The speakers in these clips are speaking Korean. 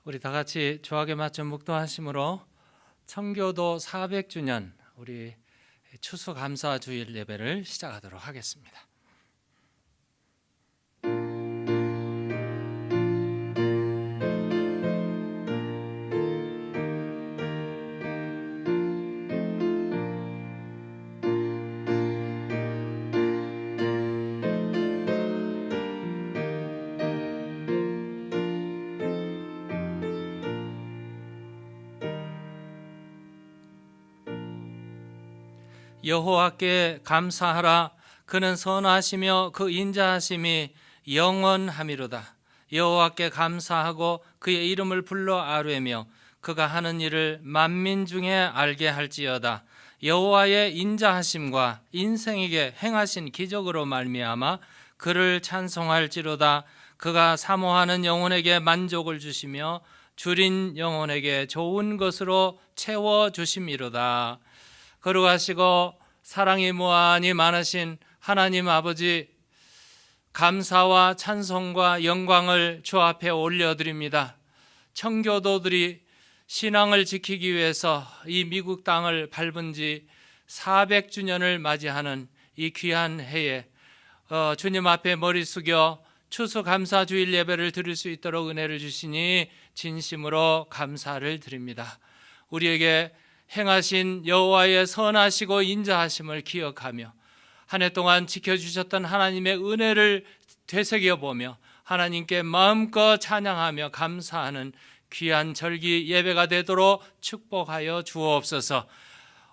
우리 다 같이 주학에 맞춰 묵도하심으로 청교도 400주년 우리 추수감사 주일 예배를 시작하도록 하겠습니다. 여호와께 감사하라. 그는 선하시며 그 인자하심이 영원함이로다. 여호와께 감사하고 그의 이름을 불러 아뢰며 그가 하는 일을 만민 중에 알게 할지어다. 여호와의 인자하심과 인생에게 행하신 기적으로 말미암아 그를 찬송할지로다. 그가 사모하는 영혼에게 만족을 주시며 줄인 영혼에게 좋은 것으로 채워주심이로다. 거룩하시고 사랑이 무한히 많으신 하나님 아버지, 감사와 찬송과 영광을 주 앞에 올려드립니다. 청교도들이 신앙을 지키기 위해서 이 미국 땅을 밟은 지 400주년을 맞이하는 이 귀한 해에 주님 앞에 머리 숙여 추수감사주일 예배를 드릴 수 있도록 은혜를 주시니 진심으로 감사를 드립니다. 우리에게 행하신 여호와의 선하시고 인자하심을 기억하며 한 해 동안 지켜주셨던 하나님의 은혜를 되새겨보며 하나님께 마음껏 찬양하며 감사하는 귀한 절기 예배가 되도록 축복하여 주옵소서.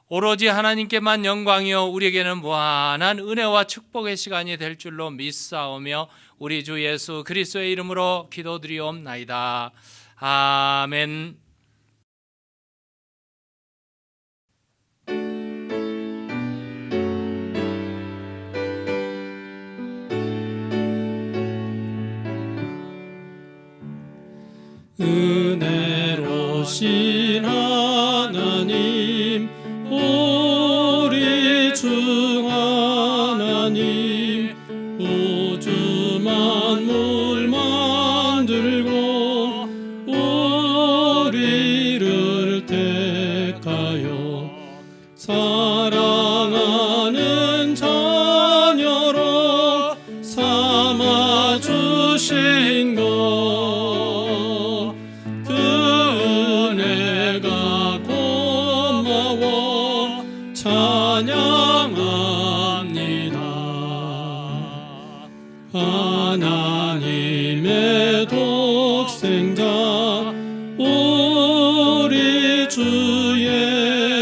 오로지 하나님께만 영광이요 우리에게는 무한한 은혜와 축복의 시간이 될 줄로 믿사오며 우리 주 예수 그리스도의 이름으로 기도드리옵나이다. 아멘. 은혜로우신 하나님, 우리 주 하나님, 우주 만물 만들고 우리를 택하여 사랑하는 자녀로 삼아주신 것, 찬양합니다. 하나님의 독생자 우리 주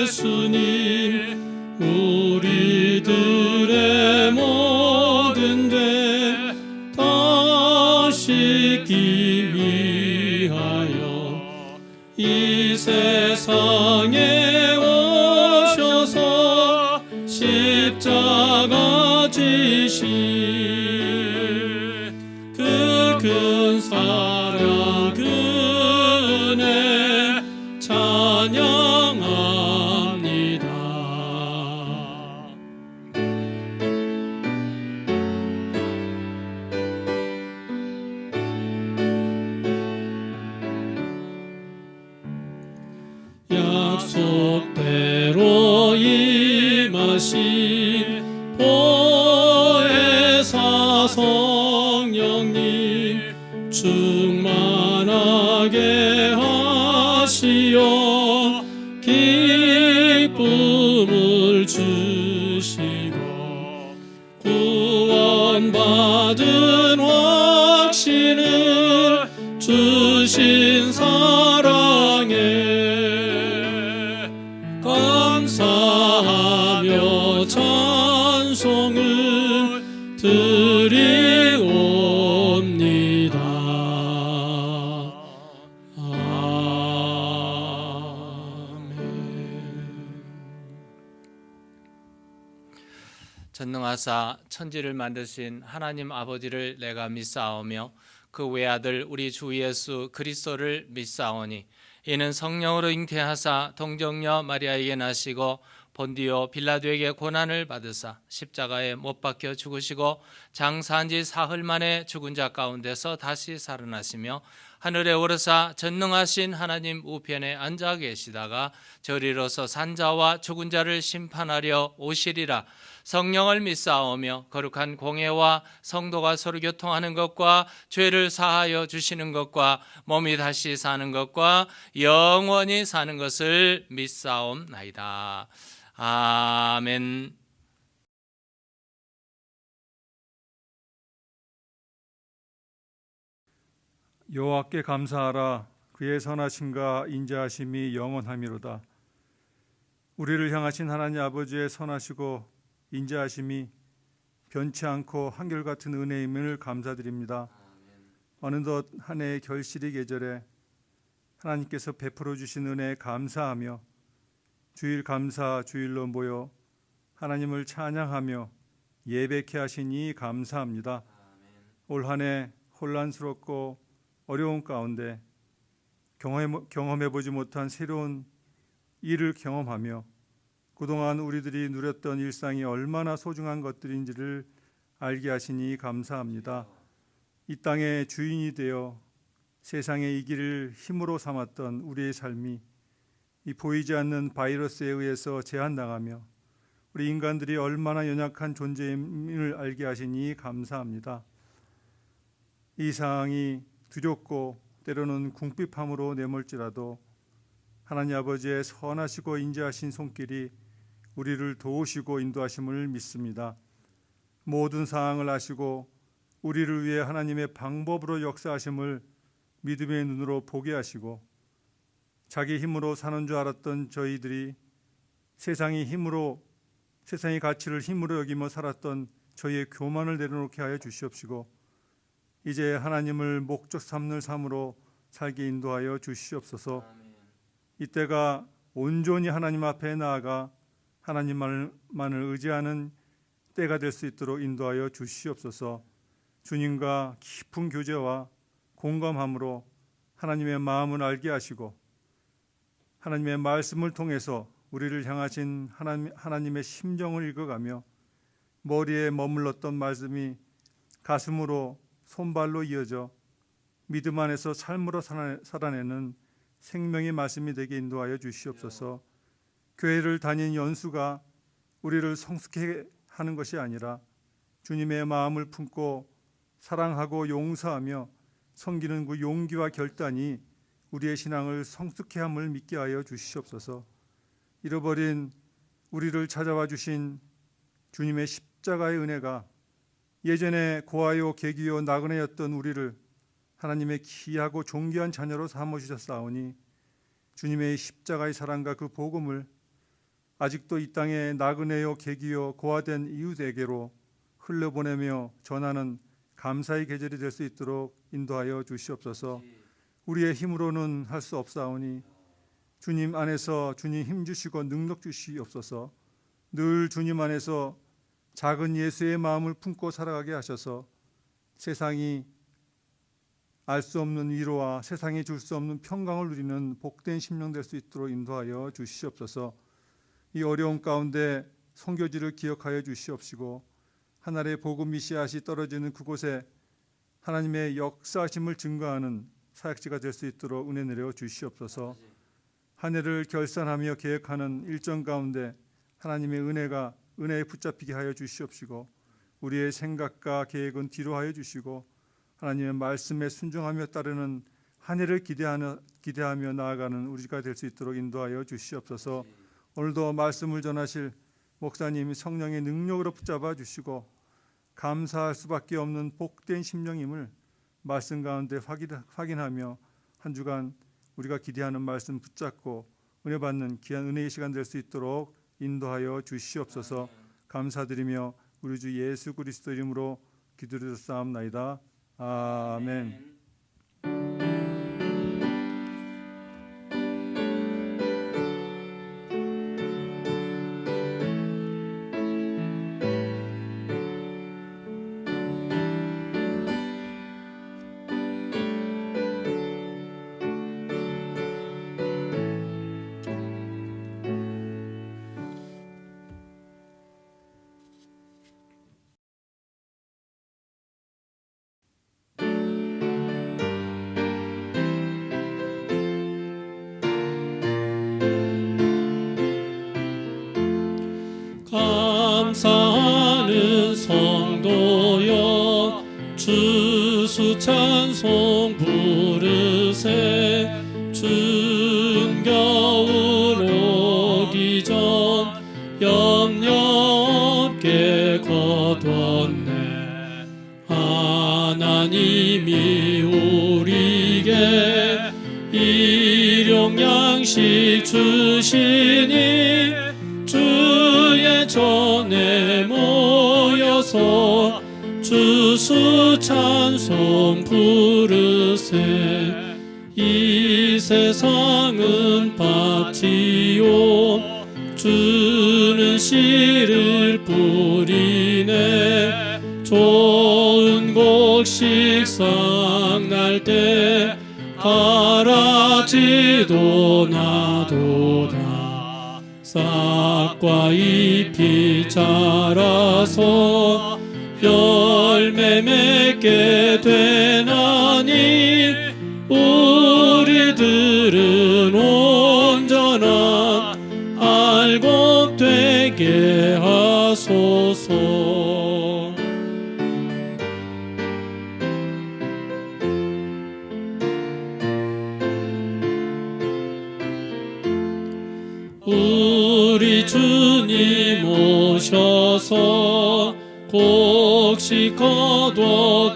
예수님, 우리들의 모든 죄 다 씻기 위하여 이 세상에 십자가 지신 그 큰 사랑 그 은혜 찬양합니다. 약속대로 임하신 보혜사 성령님, 충만하게 하시어 기쁨을 주시고 구원받은 확신을 주신 사랑에 감사하며 찬송을 드리옵니다. 아멘. 전능하사 천지를 만드신 하나님 아버지를 내가 믿사오며 그 외아들 우리 주 예수 그리스도를 믿사오니 이는 성령으로 잉태하사 동정녀 마리아에게 나시고 본디오 빌라도에게 고난을 받으사 십자가에 못 박혀 죽으시고 장사한 지 사흘 만에 죽은 자 가운데서 다시 살아나시며 하늘에 오르사 전능하신 하나님 우편에 앉아 계시다가 저리로서 산자와 죽은 자를 심판하려 오시리라. 성령을 믿사오며 거룩한 공회와 성도가 서로 교통하는 것과 죄를 사하여 주시는 것과 몸이 다시 사는 것과 영원히 사는 것을 믿사옵나이다. 아멘. 여호와께 감사하라. 그의 선하심과 인자하심이 영원하미로다. 우리를 향하신 하나님 아버지의 선하시고 인자하심이 변치 않고 한결같은 은혜임을 감사드립니다. 어느덧 한 해의 결실의 계절에 하나님께서 베풀어 주신 은혜에 감사하며 주일 감사 주일로 모여 하나님을 찬양하며 예배케 하시니 감사합니다. 올 한 해 혼란스럽고 어려운 가운데 경험해보지 못한 새로운 일을 경험하며 그동안 우리들이 누렸던 일상이 얼마나 소중한 것들인지를 알게 하시니 감사합니다. 이 땅의 주인이 되어 세상의 이 길을 힘으로 삼았던 우리의 삶이 이 보이지 않는 바이러스에 의해서 제한당하며 우리 인간들이 얼마나 연약한 존재임을 알게 하시니 감사합니다. 이 상황이 두렵고 때로는 궁핍함으로 내몰지라도 하나님 아버지의 선하시고 인자하신 손길이 우리를 도우시고 인도하심을 믿습니다. 모든 상황을 아시고 우리를 위해 하나님의 방법으로 역사하심을 믿음의 눈으로 보게 하시고 자기 힘으로 사는 줄 알았던 저희들이 세상의 가치를 힘으로 여기며 살았던 저희의 교만을 내려놓게 하여 주시옵시고 이제 하나님을 목적 삼는 삶으로 살게 인도하여 주시옵소서. 이때가 온전히 하나님 앞에 나아가 하나님만을 의지하는 때가 될 수 있도록 인도하여 주시옵소서. 주님과 깊은 교제와 공감함으로 하나님의 마음을 알게 하시고 하나님의 말씀을 통해서 우리를 향하신 하나님의 심정을 읽어가며 머리에 머물렀던 말씀이 가슴으로 손발로 이어져 믿음 안에서 삶으로 살아내는 생명의 말씀이 되게 인도하여 주시옵소서. 교회를 다닌 연수가 우리를 성숙해 하는 것이 아니라 주님의 마음을 품고 사랑하고 용서하며 섬기는 그 용기와 결단이 우리의 신앙을 성숙해 함을 믿게 하여 주시옵소서. 잃어버린 우리를 찾아와 주신 주님의 십자가의 은혜가 예전에 고아요 계기요 나그네였던 우리를 하나님의 귀하고 존귀한 자녀로 삼으셨사오니 주님의 십자가의 사랑과 그 복음을 아직도 이 땅에 나그네요 계기요 고아된 이웃에게로 흘려보내며 전하는 감사의 계절이 될 수 있도록 인도하여 주시옵소서. 우리의 힘으로는 할 수 없사오니 주님 안에서 주님 힘 주시고 능력 주시옵소서. 늘 주님 안에서 작은 예수의 마음을 품고 살아가게 하셔서 세상이 알 수 없는 위로와 세상이 줄 수 없는 평강을 누리는 복된 심령 될 수 있도록 인도하여 주시옵소서. 이 어려운 가운데 선교지를 기억하여 주시옵시고 하늘의 복음이 씨앗이 떨어지는 그곳에 하나님의 역사심을 증거하는 사역지가 될 수 있도록 은혜 내려 주시옵소서. 한 해를 결산하며 계획하는 일정 가운데 하나님의 은혜에 붙잡히게 하여 주시옵시고 우리의 생각과 계획은 뒤로 하여 주시고 하나님의 말씀에 순종하며 따르는 한 해를 기대하며 나아가는 우리가 될 수 있도록 인도하여 주시옵소서. 오늘도 말씀을 전하실 목사님이 성령의 능력으로 붙잡아 주시고 감사할 수밖에 없는 복된 심령임을 말씀 가운데 확인하며 한 주간 우리가 기대하는 말씀 붙잡고 은혜 받는 귀한 은혜의 시간 될 수 있도록 인도하여 주시옵소서. 감사드리며 우리 주 예수 그리스도 이름으로 기도드렸사옵나이다. 아멘. 일용양식 주시니 주의 전에 모여서 주수 찬송 부르세. 이 세상은 밭이요 주는 씨를 뿌리네. 좋은 곡식 싹날 때 가라지도 나도다. 싹과 잎이 자라서 열매 맺게 되나니 우리들은 온전한 알곡 되게 하소서. 우리 주님 오셔서 곡식 거둬드리고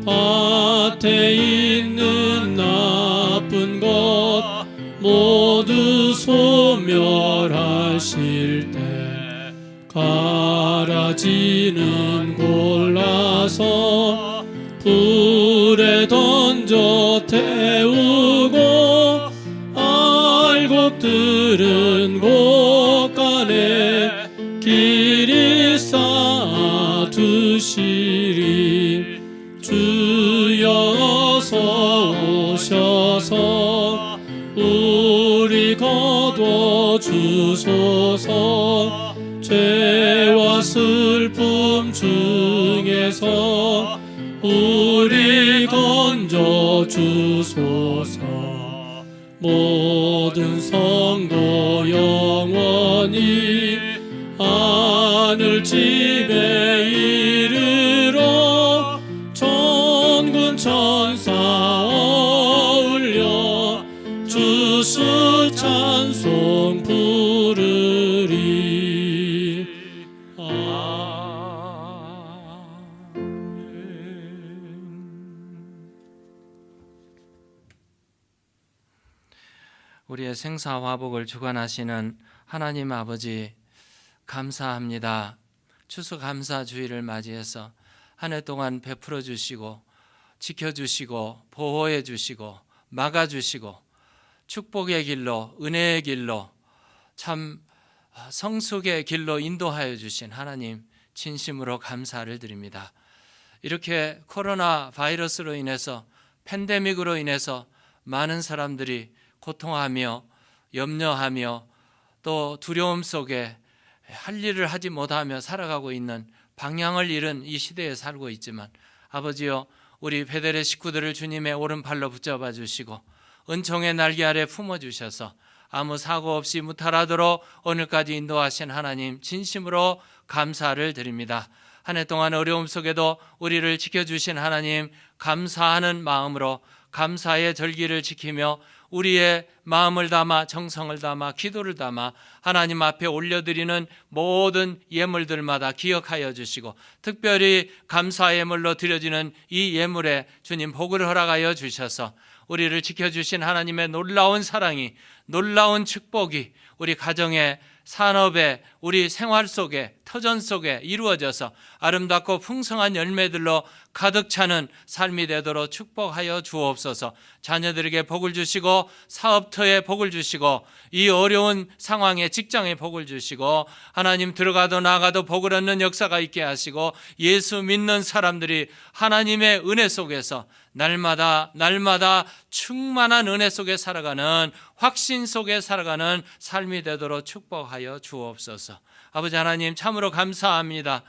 밭에 있는 나쁜 것 모두 소멸하실 때 가라지는 골라서 불에 던져 태우고 알곡들은 곳간에 길이 쌓아두시리. 주여 어서 오셔서 우리 거둬주소서. 죄와 슬픔 중에서 우리 건져주소서. 모든 성도 영원히 하늘 집에 이르러 천군 천사 어울려 주수 찬송 부르리. 우리의 생사화복을 주관하시는 하나님 아버지 감사합니다. 추수감사주의를 맞이해서 한 해 동안 베풀어 주시고 지켜주시고 보호해 주시고 막아주시고 축복의 길로 은혜의 길로 참 성숙의 길로 인도하여 주신 하나님 진심으로 감사를 드립니다. 이렇게 코로나 바이러스로 인해서 팬데믹으로 인해서 많은 사람들이 고통하며 염려하며 또 두려움 속에 할 일을 하지 못하며 살아가고 있는 방향을 잃은 이 시대에 살고 있지만 아버지여 우리 베델의 식구들을 주님의 오른팔로 붙잡아 주시고 은총의 날개 아래 품어주셔서 아무 사고 없이 무탈하도록 오늘까지 인도하신 하나님 진심으로 감사를 드립니다. 한 해 동안 어려움 속에도 우리를 지켜주신 하나님 감사하는 마음으로 감사의 절기를 지키며 우리의 마음을 담아 정성을 담아 기도를 담아 하나님 앞에 올려드리는 모든 예물들마다 기억하여 주시고 특별히 감사 예물로 드려지는 이 예물에 주님 복을 허락하여 주셔서 우리를 지켜주신 하나님의 놀라운 사랑이 놀라운 축복이 우리 가정에 산업에 우리 생활 속에 터전 속에 이루어져서 아름답고 풍성한 열매들로 가득 차는 삶이 되도록 축복하여 주옵소서. 자녀들에게 복을 주시고 사업터에 복을 주시고 이 어려운 상황에 직장에 복을 주시고 하나님 들어가도 나가도 복을 얻는 역사가 있게 하시고 예수 믿는 사람들이 하나님의 은혜 속에서 날마다 충만한 은혜 속에 살아가는 확신 속에 살아가는 삶이 되도록 축복하여 주옵소서. 아버지 하나님 참으로 감사합니다.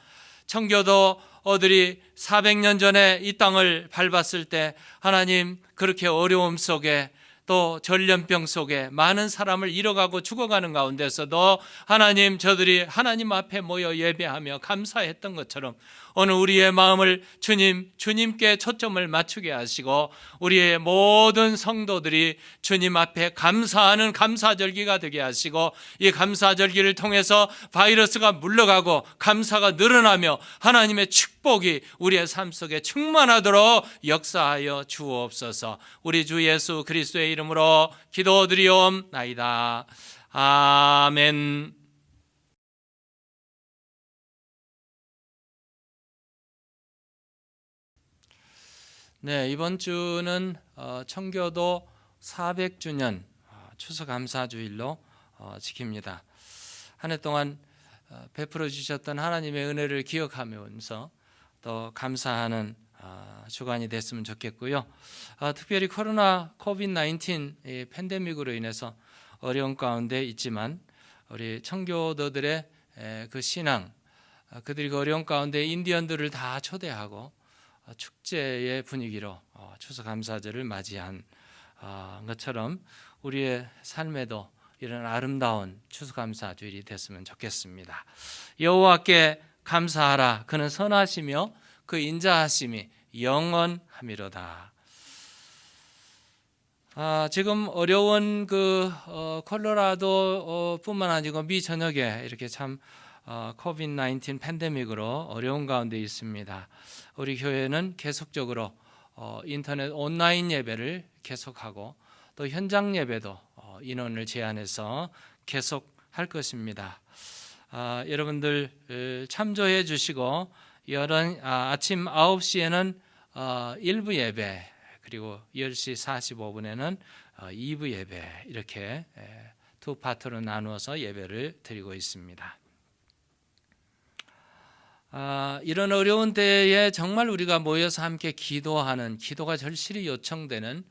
청교도들이 400년 전에 이 땅을 밟았을 때 하나님 그렇게 어려움 속에 또 전염병 속에 많은 사람을 잃어가고 죽어가는 가운데서도 하나님 저들이 하나님 앞에 모여 예배하며 감사했던 것처럼 오늘 우리의 마음을 주님께 초점을 맞추게 하시고 우리의 모든 성도들이 주님 앞에 감사하는 감사절기가 되게 하시고 이 감사절기를 통해서 바이러스가 물러가고 감사가 늘어나며 하나님의 축복이 우리의 삶 속에 충만하도록 역사하여 주옵소서. 우리 주 예수 그리스도의 이름으로 기도드리옵나이다. 아멘. 네, 이번 주는 청교도 400주년 추수감사주일로 지킵니다. 한 해 동안 베풀어 주셨던 하나님의 은혜를 기억하면서 또 감사하는 주간이 됐으면 좋겠고요. 특별히 코로나 코비드-19 팬데믹으로 인해서 어려운 가운데 있지만 우리 청교도들의 그 신앙, 그들이 그 어려운 가운데 인디언들을 다 초대하고 축제의 분위기로 추수감사절을 맞이한 것처럼 우리의 삶에도 이런 아름다운 추수감사주일이 됐으면 좋겠습니다. 여호와께 감사하라. 그는 선하시며 그 인자하심이 영원하미로다. 지금 어려운 그 콜로라도뿐만 아니고 미 전역에 이렇게 참 코비드-19 팬데믹으로 어려운 가운데 있습니다. 우리 교회는 계속적으로 인터넷 온라인 예배를 계속하고 또 현장 예배도 인원을 제한해서 계속할 것입니다. 여러분들 참조해 주시고 아침 9시에는 1부 예배 그리고 10시 45분에는 2부 예배 이렇게 두 파트로 나누어서 예배를 드리고 있습니다. 이런 어려운 때에 정말 우리가 모여서 함께 기도하는 기도가 절실히 요청되는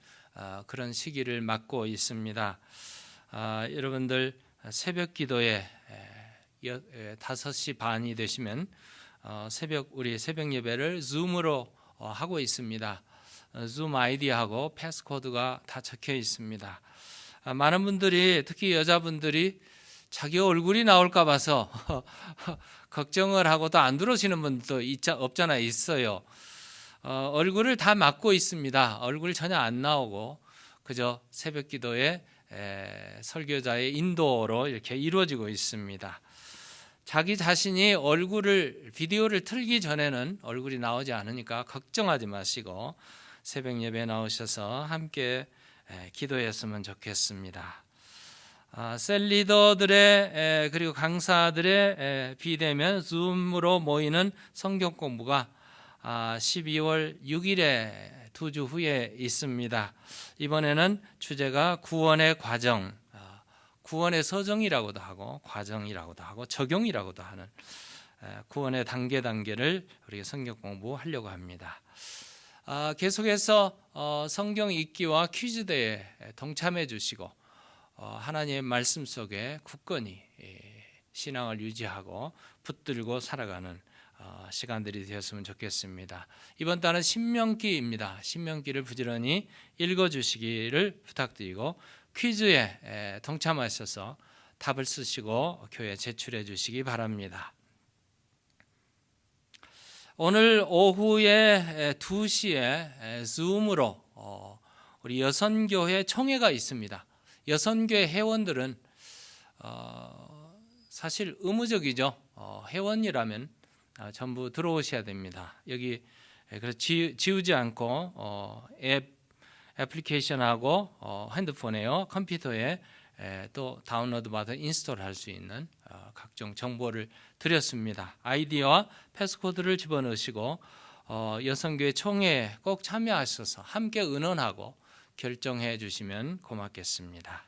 그런 시기를 맞고 있습니다. 여러분들 새벽 기도에 5시 반이 되시면 우리 새벽 예배를 줌으로 하고 있습니다. 줌 아이디하고 패스코드가 다 적혀 있습니다. 많은 분들이 특히 여자분들이 자기 얼굴이 나올까 봐서 걱정을 하고 또 안 들어오시는 분도 없잖아요. 있어요. 얼굴을 다 막고 있습니다. 얼굴 전혀 안 나오고 그저 새벽 기도에 설교자의 인도로 이렇게 이루어지고 있습니다. 자기 자신이 비디오를 틀기 전에는 얼굴이 나오지 않으니까 걱정하지 마시고 새벽 예배에 나오셔서 함께 기도했으면 좋겠습니다. 셀리더들의 그리고 강사들의 비대면 줌으로 모이는 성경 공부가 12월 6일에 2주 후에 있습니다. 이번에는 주제가 구원의 과정, 구원의 서정이라고도 하고 과정이라고도 하고 적용이라고도 하는 구원의 단계를 우리가 성경 공부하려고 합니다. 계속해서 성경 읽기와 퀴즈 대회에 동참해 주시고 하나님의 말씀 속에 굳건히 신앙을 유지하고 붙들고 살아가는 시간들이 되었으면 좋겠습니다. 이번 달은 신명기입니다. 신명기를 부지런히 읽어주시기를 부탁드리고 퀴즈에 동참하셔서 답을 쓰시고 교회에 제출해 주시기 바랍니다. 오늘 오후에 2시에 줌으로 우리 여선교회 총회가 있습니다. 여선교회 회원들은 사실 의무적이죠. 회원이라면 전부 들어오셔야 됩니다. 여기 지우지 않고 애플리케이션하고 핸드폰에요, 컴퓨터에 또 다운로드 받아 인스톨할 수 있는 각종 정보를 드렸습니다. 아이디와 패스코드를 집어넣으시고 여성교회 총회에 꼭 참여하셔서 함께 의논하고 결정해 주시면 고맙겠습니다.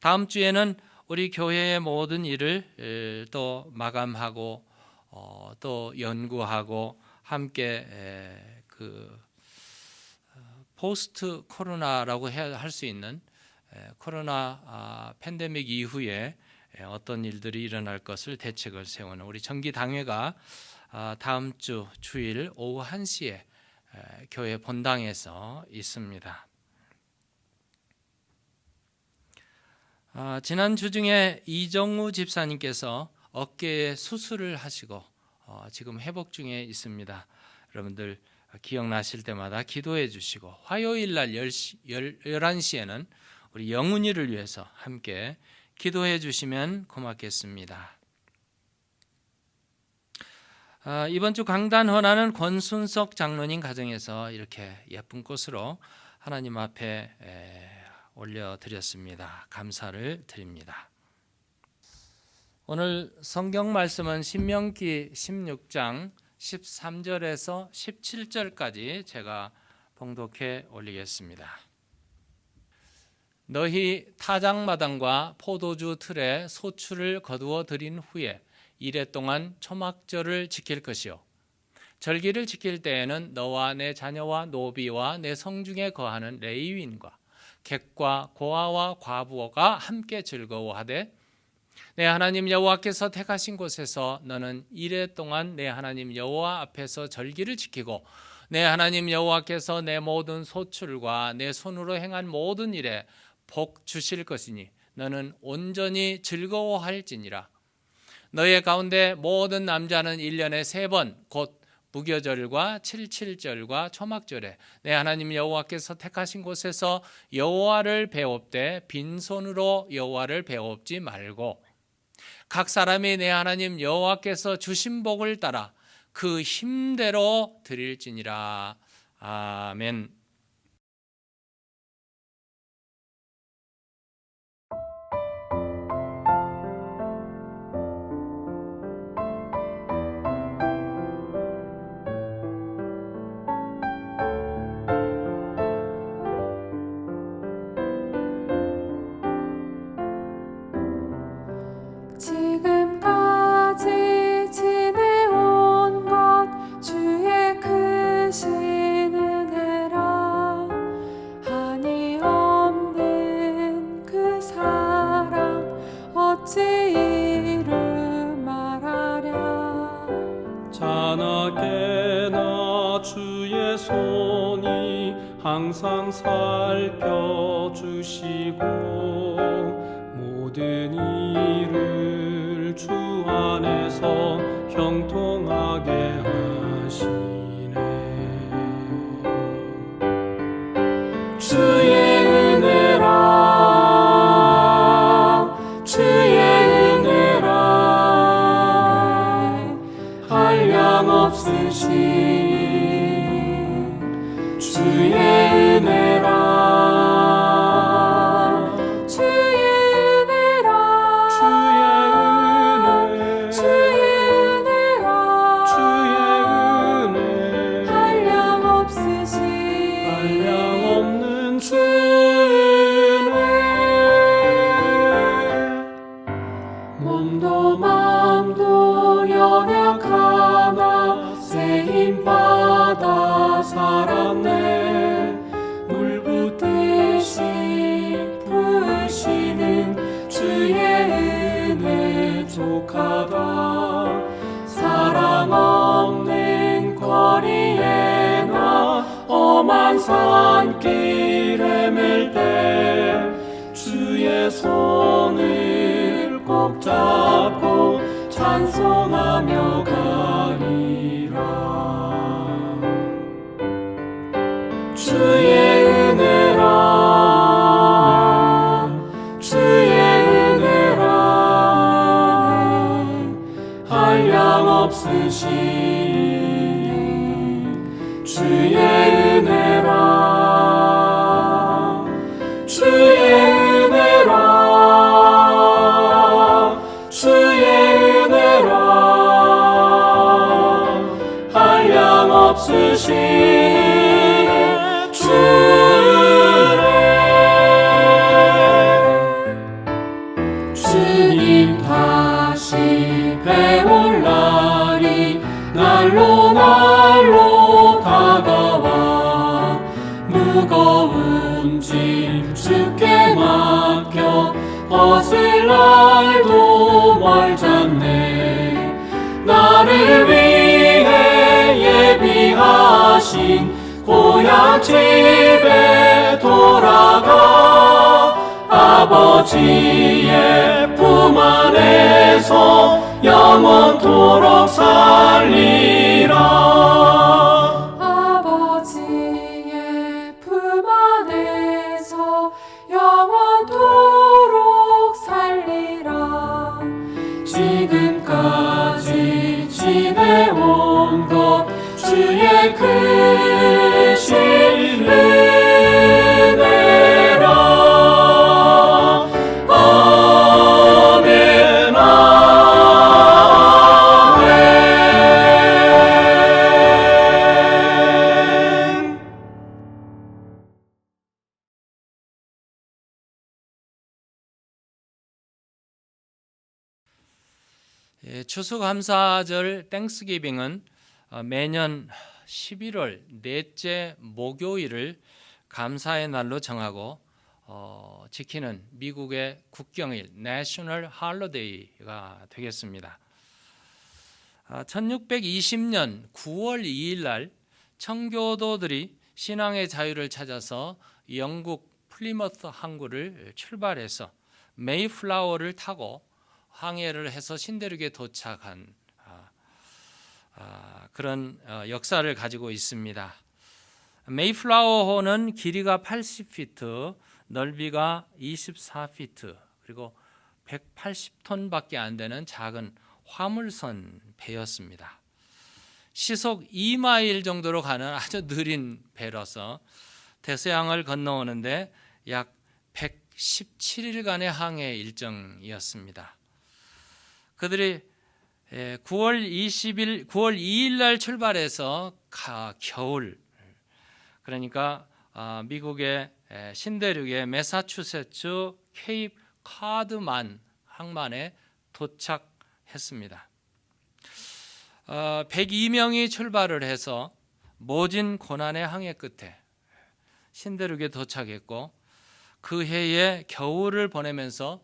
다음 주에는 우리 교회의 모든 일을 또 마감하고 또 연구하고 함께 포스트 코로나라고 할 수 있는 코로나 팬데믹 이후에 어떤 일들이 일어날 것을 대책을 세우는 우리 정기당회가 다음 주 주일 오후 1시에 교회 본당에서 있습니다. 지난 주 중에 이정우 집사님께서 어깨에 수술을 하시고 지금 회복 중에 있습니다. 여러분들 기억나실 때마다 기도해 주시고 화요일 날 11시에는 우리 영훈이를 위해서 함께 기도해 주시면 고맙겠습니다. 이번 주 강단 헌화는 권순석 장로님 가정에서 이렇게 예쁜 꽃으로 하나님 앞에 올려드렸습니다. 감사를 드립니다. 오늘 성경 말씀은 신명기 16장 13절에서 17절까지 제가 봉독해 올리겠습니다. 너희 타작마당과 포도주 틀에 소출을 거두어 들인 후에 이레 동안 초막절을 지킬 것이요 절기를 지킬 때에는 너와 내 자녀와 노비와 내 성중에 거하는 레위인과 객과 고아와 과부가 함께 즐거워하되 내 하나님 여호와께서 택하신 곳에서 너는 이레 동안 내 하나님 여호와 앞에서 절기를 지키고 내 하나님 여호와께서 내 모든 소출과 내 손으로 행한 모든 일에 복 주실 것이니 너는 온전히 즐거워할지니라. 너의 가운데 모든 남자는 1년에 3번 곧 무교절과 77절과 초막절에 내 하나님 여호와께서 택하신 곳에서 여호와를 배웁되 빈손으로 여호와를 배웁지 말고 각 사람이 내 하나님 여호와께서 주신 복을 따라 그 힘대로 드릴지니라. 아멘. 지금까지 지내온 것 주의 크신 은혜라. 한이 없는 그 사랑 어찌 이루 말하랴. 자나깨나 주의 손이 항상 살펴주시고 모든 일을 주 안에서 형통하게 하시네. 주의 은혜라 주의 은혜라 한량 없으신 주의 은혜라 몸도 마음도 연약하나 세임받아 살았네. 물 붓듯이 부으시는 주의 은혜 족하다. 사랑 없는 거리에 나 험한 산길 헤맬 때 주의 손을 꼭 잡고 찬송하며 가리라. 주의 은혜라 주의 은혜라 한량 없으신 주의 은혜라 주의 은혜라 주의 은혜라 한량 없으신 주님 다시 배울 날이 날로 다가와 무거운 짐 주께 맡겨 벗을 날도 멀잖네. 나를 위해 예비하신 고향 집에 돌아가 아버지의 품 품 안에서 영원토록 살리라. 아버지의 품 안에서 영원토록 살리라. 지금까지 지내온 것 주의 크신 은혜라. 아멘 아멘. 추수감사절 땡스기빙은 매년 11월 넷째 목요일을 감사의 날로 정하고 지키는 미국의 국경일 내셔널 할러데이가 되겠습니다. 1620년 9월 2일 날 청교도들이 신앙의 자유를 찾아서 영국 플리머스 항구를 출발해서 메이플라워를 타고 항해를 해서 신대륙에 도착한 그런 역사를 가지고 있습니다. 메이플라워호는 길이가 80피트, 넓이가 24피트, 그리고 180톤밖에 안 되는 작은 화물선 배였습니다. 시속 2마일 정도로 가는 아주 느린 배로서 대서양을 건너오는데 약 117일간의 항해 일정이었습니다. 그들이 9월 2일 날 출발해서 겨울, 그러니까 미국의 신대륙의 매사추세츠 케이프 카드만 항만에 도착했습니다. 102명이 출발을 해서 모진 고난의 항해 끝에 신대륙에 도착했고, 그 해에 겨울을 보내면서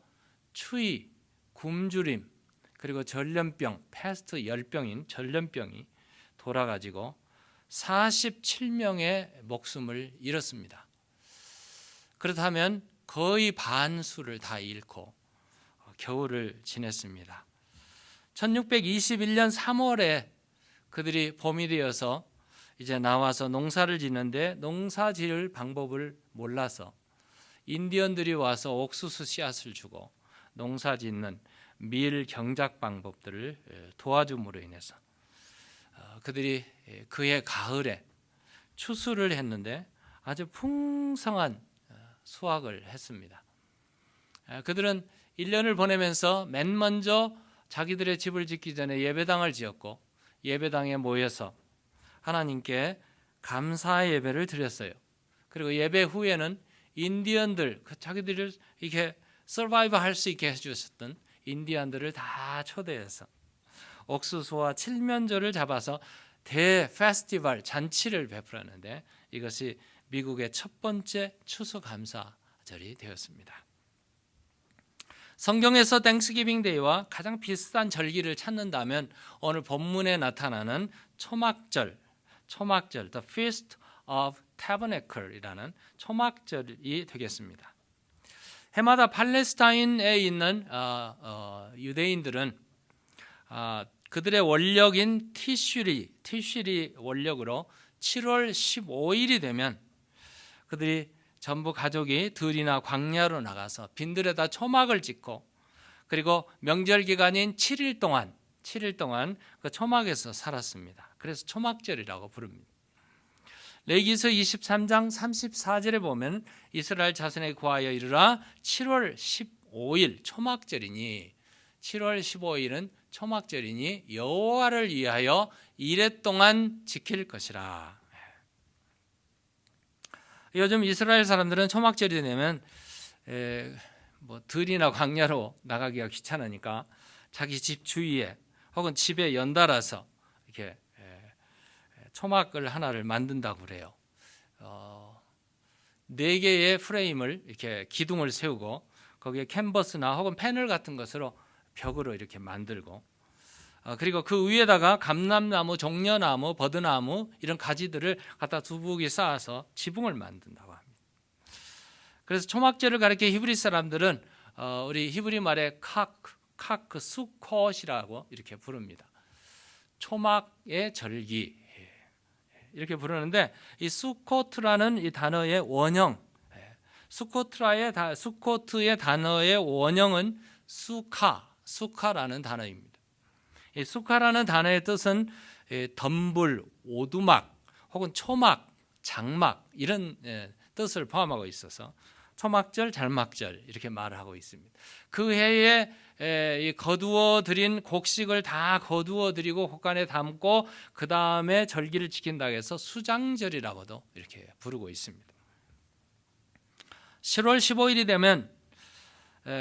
추위, 굶주림, 그리고 전염병, 패스트 열병인 전염병이 돌아가지고 47명의 목숨을 잃었습니다. 그렇다면 거의 반수를 다 잃고 겨울을 지냈습니다. 1621년 3월에 그들이 봄이 되어서 이제 나와서 농사를 짓는데 농사 지을 방법을 몰라서 인디언들이 와서 옥수수 씨앗을 주고 농사 짓는 밀 경작 방법들을 도와줌으로 인해서 그들이 그해 가을에 추수를 했는데 아주 풍성한 수확을 했습니다. 그들은 1년을 보내면서 맨 먼저 자기들의 집을 짓기 전에 예배당을 지었고, 예배당에 모여서 하나님께 감사 예배를 드렸어요. 그리고 예배 후에는 인디언들, 자기들을 이렇게 서바이브 할 수 있게 해주셨던 인디언들을 다 초대해서 옥수수와 칠면조를 잡아서 대 페스티벌 잔치를 베풀었는데, 이것이 미국의 첫 번째 추수감사절이 되었습니다. 성경에서 땡스기빙 데이와 가장 비슷한 절기를 찾는다면 오늘 본문에 나타나는 초막절, The Feast of Tabernacle이라는 초막절이 되겠습니다. 해마다 팔레스타인에 있는 유대인들은 그들의 원력인 티슈리 원력으로 7월 15일이 되면 그들이 전부 가족이 들이나 광야로 나가서 빈들에다 초막을 짓고, 그리고 명절 기간인 7일 동안 그 초막에서 살았습니다. 그래서 초막절이라고 부릅니다. 레위기서 23장 34절에 보면 이스라엘 자손에게 구하여 이르라 7월 15일 초막절이니, 7월 15일은 초막절이니 여호와를 위하여 이레 동안 지킬 것이라. 요즘 이스라엘 사람들은 초막절이 되면 들이나 광야로 나가기가 귀찮으니까 자기 집 주위에 혹은 집에 연달아서 이렇게 초막을 하나를 만든다고 그래요. 4개의 프레임을 이렇게 기둥을 세우고 거기에 캔버스나 혹은 패널 같은 것으로 벽으로 이렇게 만들고, 그리고 그 위에다가 감람나무, 종려나무, 버드나무 이런 가지들을 갖다 두둑이 쌓아서 지붕을 만든다고 합니다. 그래서 초막절을 가리켜 히브리 사람들은 우리 히브리 말에 수카크, 수콧이라고 이렇게 부릅니다. 초막의 절기 이렇게 부르는데, 이 수코트라는 이 단어의 원형, 수코트의 단어의 원형은 수카라는 단어입니다. 이 수카라는 단어의 뜻은 덤불, 오두막 혹은 초막, 장막 이런 뜻을 포함하고 있어서 초막절, 장막절 이렇게 말을 하고 있습니다. 그 해에 거두어 드린 곡식을 다 거두어 드리고 곳간에 담고 그 다음에 절기를 지킨다고 해서 수장절이라고도 이렇게 부르고 있습니다. 10월 15일이 되면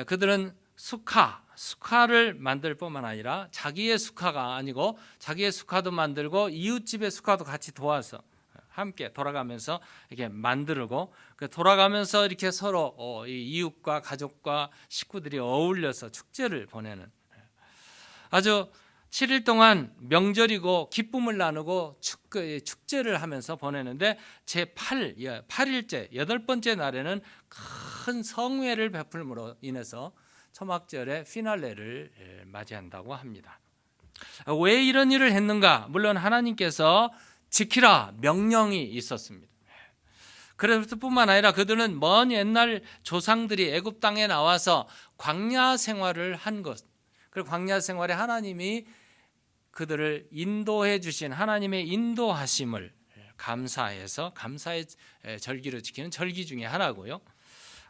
그들은 수카를 만들 뿐만 아니라 자기의 수카가 아니고 자기의 수카도 만들고 이웃집의 수카도 같이 도와서 함께 돌아가면서 이렇게 만들고, 돌아가면서 이렇게 서로 이웃과 가족과 식구들이 어울려서 축제를 보내는, 아주 7일 동안 명절이고 기쁨을 나누고 축제를 하면서 보내는데, 제8일째 8번째 날에는 큰 성회를 베풀므로 인해서 초막절의 피날레를 맞이한다고 합니다. 왜 이런 일을 했는가? 물론 하나님께서 지키라 명령이 있었습니다. 그래서 뿐만 아니라 그들은 먼 옛날 조상들이 애굽 땅에 나와서 광야 생활을 한 것, 그리고 광야 생활에 하나님이 그들을 인도해 주신 하나님의 인도하심을 감사해서 감사의 절기를 지키는 절기 중에 하나고요.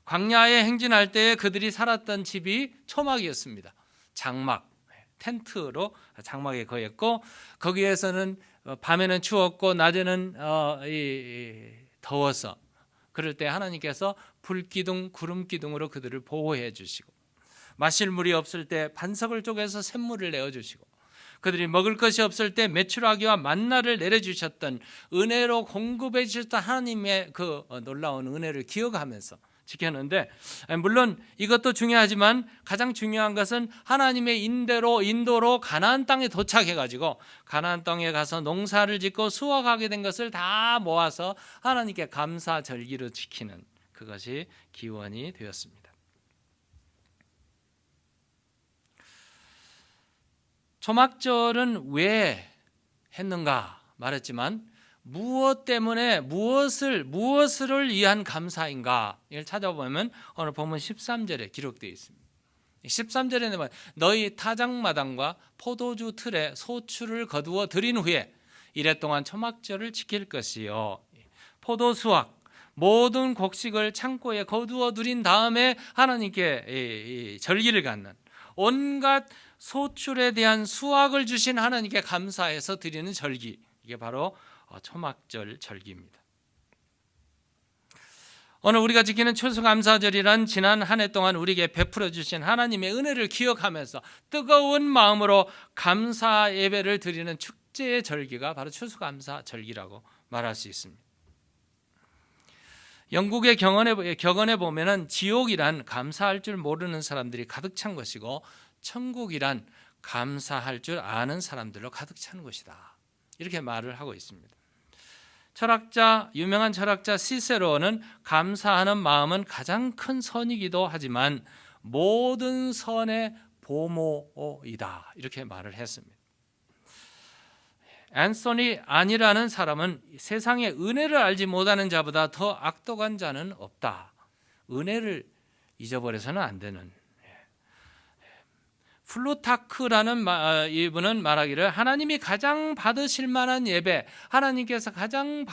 광야에 행진할 때 그들이 살았던 집이 초막이었습니다. 장막, 텐트로 장막에 거했고, 거기에서는 밤에는 추웠고 낮에는 더워서 그럴 때 하나님께서 불기둥, 구름기둥으로 그들을 보호해 주시고, 마실 물이 없을 때 반석을 쪼개서 샘물을 내어주시고, 그들이 먹을 것이 없을 때 메추라기와 만나를 내려주셨던, 은혜로 공급해 주셨던 하나님의 그 놀라운 은혜를 기억하면서 지켰는데, 물론 이것도 중요하지만 가장 중요한 것은 하나님의 인도로 가나안 땅에 도착해가지고 가나안 땅에 가서 농사를 짓고 수확하게 된 것을 다 모아서 하나님께 감사 절기로 지키는, 그것이 기원이 되었습니다. 초막절은 왜 했는가 말했지만, 무엇 때문에 무엇을 위한 감사인가, 이걸 찾아보면 오늘 본문 13절에 기록되어 있습니다. 13절에는 너희 타작마당과 포도주 틀에 소출을 거두어 드린 후에 이래 동안 초막절을 지킬 것이요, 포도 수확 모든 곡식을 창고에 거두어 들인 다음에 하나님께 절기를 갖는, 온갖 소출에 대한 수확을 주신 하나님께 감사해서 드리는 절기, 이게 바로 초막절 절기입니다. 오늘 우리가 지키는 추수감사절이란 지난 한 해 동안 우리에게 베풀어 주신 하나님의 은혜를 기억하면서 뜨거운 마음으로 감사 예배를 드리는 축제의 절기가 바로 추수감사절기라고 말할 수 있습니다. 영국의 격언에 보면은 지옥이란 감사할 줄 모르는 사람들이 가득 찬 것이고, 천국이란 감사할 줄 아는 사람들로 가득 찬 것이다, 이렇게 말을 하고 있습니다. 유명한 철학자 시세로는 감사하는 마음은 가장 큰 선이기도 하지만 모든 선의 보모이다, 이렇게 말을 했습니다. 앤서니 안이라는 사람은 세상에 은혜를 알지 못하는 자보다 더 악독한 자는 없다. 은혜를 잊어버려서는 안 되는. 플루타크라는 이분은 말하기를, 하나님이 가장 받으실 만한 예배, 하나님께서 가장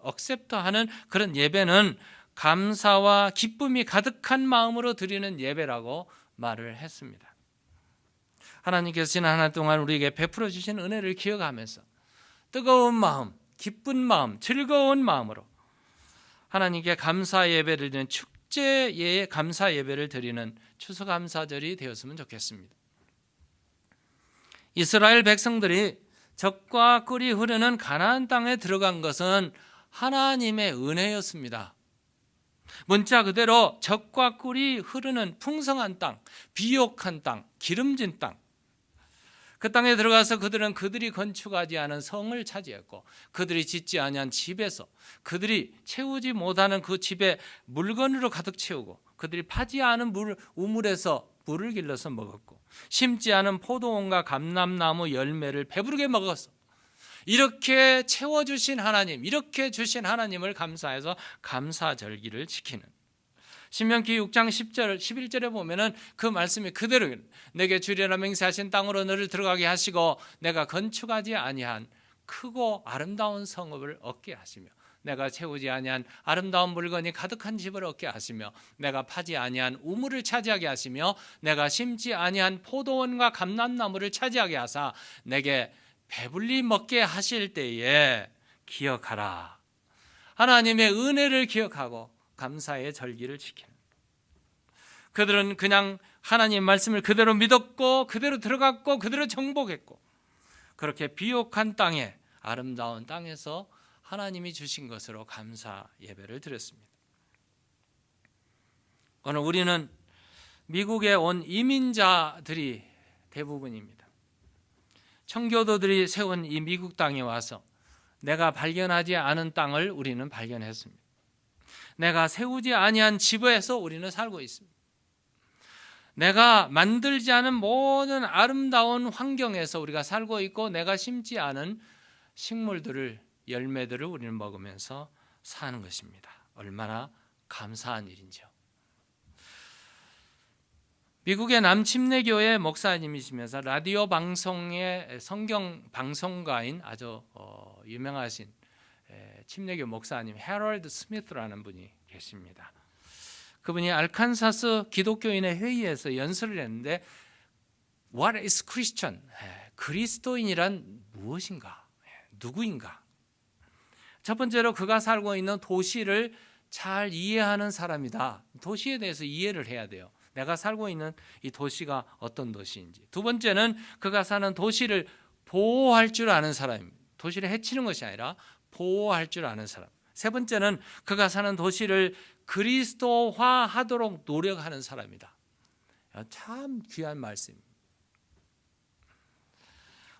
억셉트하는 그런 예배는 감사와 기쁨이 가득한 마음으로 드리는 예배라고 말을 했습니다. 하나님께서 지난 한 해 동안 우리에게 베풀어 주신 은혜를 기억하면서 뜨거운 마음, 기쁜 마음, 즐거운 마음으로 하나님께 감사 예배를 드리는 축제의 감사 예배를 드리는 추수감사절이 되었으면 좋겠습니다. 이스라엘 백성들이 젖과 꿀이 흐르는 가나안 땅에 들어간 것은 하나님의 은혜였습니다. 문자 그대로 젖과 꿀이 흐르는 풍성한 땅, 비옥한 땅, 기름진 땅, 그 땅에 들어가서 그들이 건축하지 않은 성을 차지했고, 그들이 짓지 아니한 집에서, 그들이 채우지 못하는 그 집에 물건으로 가득 채우고, 그들이 파지 않은 우물에서 불을 길러서 먹었고 심지 않은 포도원과 감람나무 열매를 배부르게 먹었어. 이렇게 채워주신 하나님, 이렇게 주신 하나님을 감사해서 감사절기를 지키는. 신명기 6장 10절 11절에 보면은 그 말씀이 그대로 내게 주리라 맹세하신 땅으로 너를 들어가게 하시고 내가 건축하지 아니한 크고 아름다운 성읍을 얻게 하시며 내가 채우지 아니한 아름다운 물건이 가득한 집을 얻게 하시며 내가 파지 아니한 우물을 차지하게 하시며 내가 심지 아니한 포도원과 감람나무를 차지하게 하사 내게 배불리 먹게 하실 때에 기억하라. 하나님의 은혜를 기억하고 감사의 절기를 지키는. 그들은 그냥 하나님 말씀을 그대로 믿었고 그대로 들어갔고 그대로 정복했고 그렇게 비옥한 땅에 아름다운 땅에서 하나님이 주신 것으로 감사 예배를 드렸습니다. 오늘 우리는 미국에 온 이민자들이 대부분입니다. 청교도들이 세운 이 미국 땅에 와서 내가 발견하지 않은 땅을 우리는 발견했습니다. 내가 세우지 아니한 집에서 우리는 살고 있습니다. 내가 만들지 않은 모든 아름다운 환경에서 우리가 살고 있고 내가 심지 않은 식물들을 열매들을 우리는 먹으면서 사는 것입니다. 얼마나 감사한 일인지요. 미국의 남침례교회 목사님이시면서 라디오 방송의 성경 방송가인 아주 유명하신 침례교 목사님 해럴드 스미스라는 분이 계십니다. 그분이 알칸사스 기독교인의 회의에서 연설을 했는데 What is Christian? 그리스도인이란 무엇인가? 누구인가? 첫 번째로 그가 살고 있는 도시를 잘 이해하는 사람이다. 도시에 대해서 이해를 해야 돼요. 내가 살고 있는 이 도시가 어떤 도시인지. 두 번째는 그가 사는 도시를 보호할 줄 아는 사람입니다. 도시를 해치는 것이 아니라 보호할 줄 아는 사람. 세 번째는 그가 사는 도시를 그리스도화하도록 노력하는 사람이다. 참 귀한 말씀입니다.